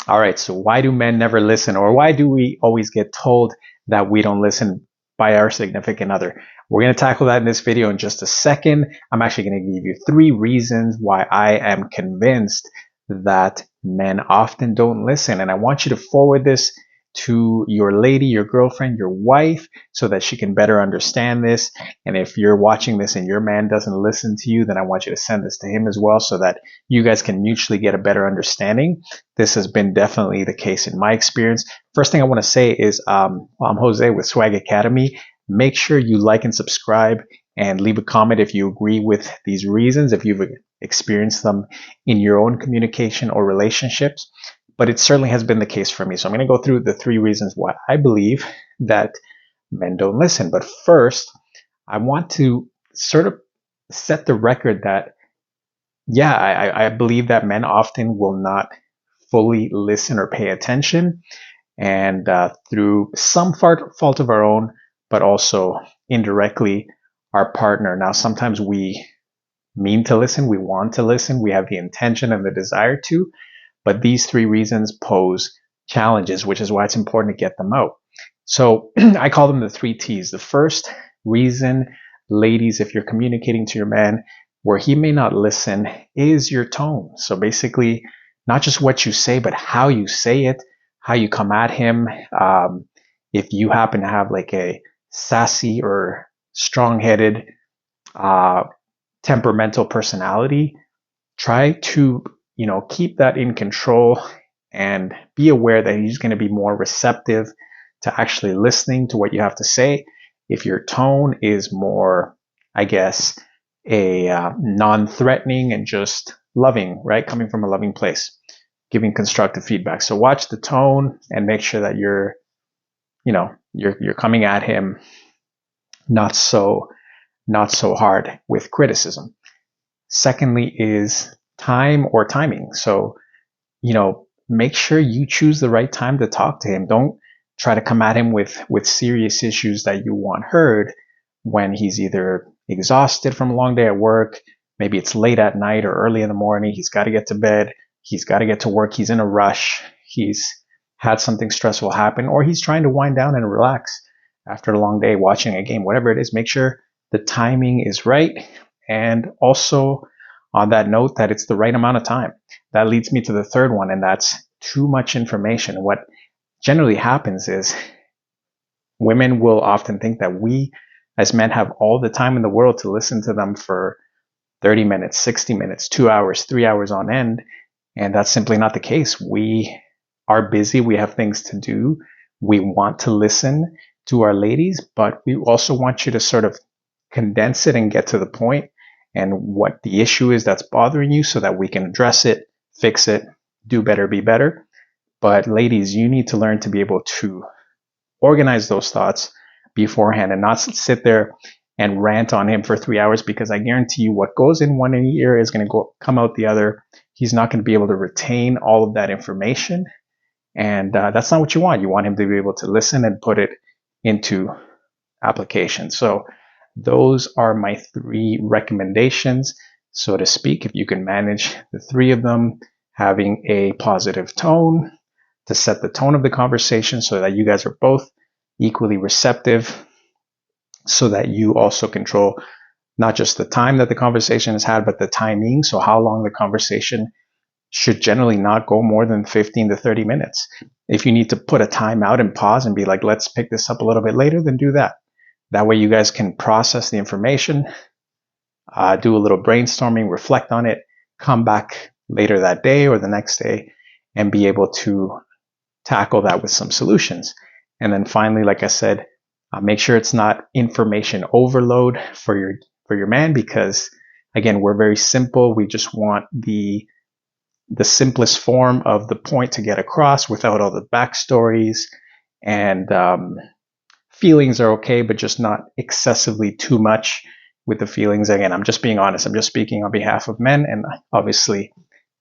All right, so why do men never listen, or why do we always get told that we don't listen by our significant other? We're going to tackle that in this video in just a second. I'm actually going to give you 3 reasons why I am convinced that men often don't listen. And I want you to forward this to your lady, your girlfriend, your wife, so that she can better understand this. And if you're watching this and your man doesn't listen to you, then I want you to send this to him as well, so that you guys can mutually get a better understanding. This has been definitely the case in my experience. First thing I want to say is I'm Jose with Swag Academy. Make sure you like and subscribe and leave a comment if you agree with these reasons, if you've experienced them in your own communication or relationships. But it certainly has been the case for me. So I'm going to go through the 3 reasons why I believe that men don't listen. But first, I want to sort of set the record that, yeah, I believe that men often will not fully listen or pay attention, and through some fault of our own, but also indirectly our partner. Now, sometimes we mean to listen, we want to listen, we have the intention and the desire to, but these 3 reasons pose challenges, which is why it's important to get them out. So I call them the 3 T's. The first reason, ladies, if you're communicating to your man where he may not listen, is your tone. So basically, not just what you say, but how you say it, how you come at him. If you happen to have like a sassy or strong-headed, uh, temperamental personality, try to, keep that in control and be aware that he's going to be more receptive to actually listening to what you have to say. If your tone is more, I guess, a non-threatening and just loving, right? Coming from a loving place, giving constructive feedback. So watch the tone and make sure that you're coming at him not so not so hard with criticism. Secondly is time or timing. So, make sure you choose the right time to talk to him. Don't try to come at him with serious issues that you want heard when he's either exhausted from a long day at work, maybe it's late at night or early in the morning, he's got to get to bed, he's got to get to work, he's in a rush, he's had something stressful happen, or he's trying to wind down and relax after a long day watching a game, whatever it is. Make sure the timing is right, and also on that note, that it's the right amount of time. That leads me to the third one, and that's too much information. What generally happens is women will often think that we as men have all the time in the world to listen to them for 30 minutes, 60 minutes, 2 hours, 3 hours on end. And that's simply not the case. We are busy. We have things to do. We want to listen to our ladies, but we also want you to sort of condense it and get to the point and what the issue is that's bothering you, so that we can address it, fix it, do better, be better. But ladies, you need to learn to be able to organize those thoughts beforehand and not sit there and rant on him for 3 hours, because I guarantee you what goes in one ear is going to come out the other. He's not going to be able to retain all of that information. And that's not what you want. You want him to be able to listen and put it into application. So those are my 3 recommendations, so to speak. If you can manage the 3 of them, having a positive tone to set the tone of the conversation so that you guys are both equally receptive, so that you also control not just the time that the conversation is had, but the timing. So how long the conversation should generally not go more than 15 to 30 minutes. If you need to put a time out and pause and be like, let's pick this up a little bit later, then do that. That way you guys can process the information, do a little brainstorming, reflect on it, come back later that day or the next day and be able to tackle that with some solutions. And then finally, like I said, make sure it's not information overload for your man, because again, we're very simple. We just want the simplest form of the point to get across without all the backstories, and feelings are okay, but just not excessively too much with the feelings. Again, I'm just being honest. I'm just speaking on behalf of men and obviously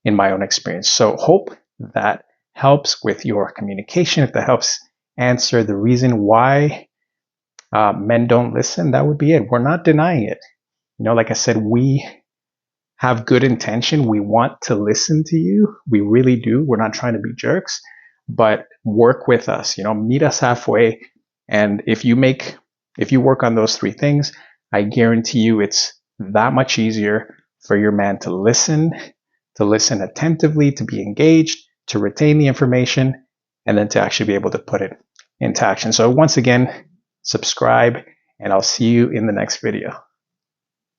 in my own experience. So hope that helps with your communication. If that helps answer the reason why men don't listen, that would be it. We're not denying it. Like I said, we have good intention. We want to listen to you. We really do. We're not trying to be jerks, but work with us, meet us halfway. And if you work on those three things, I guarantee you it's that much easier for your man to listen attentively, to be engaged, to retain the information, and then to actually be able to put it into action. So once again, subscribe, and I'll see you in the next video.